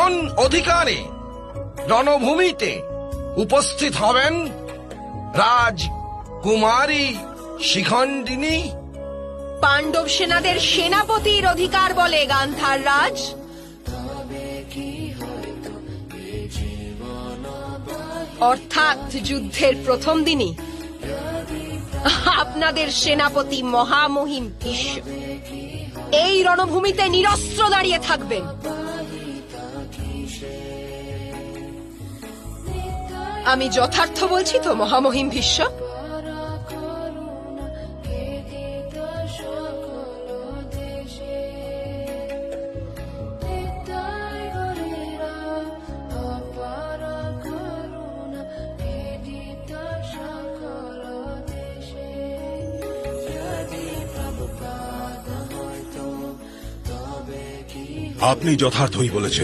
এখন অধিকারে রণভূমিতে উপস্থিত হবেন রাজকুমারী শিখণ্ডিনী। পাণ্ডব সেনাদের সেনাপতির অধিকার বলে গান্ধার রাজ। অর্থাৎ যুদ্ধের প্রথম দিনই আপনাদের সেনাপতি মহামহিম ভীষ্ম এই রণভূমিতে নিরস্ত্র দাঁড়িয়ে থাকবেন। আমি যথার্থ বলছি তো মহামহিম ভীষ্ম? আপনি যথার্থই বলেছেন।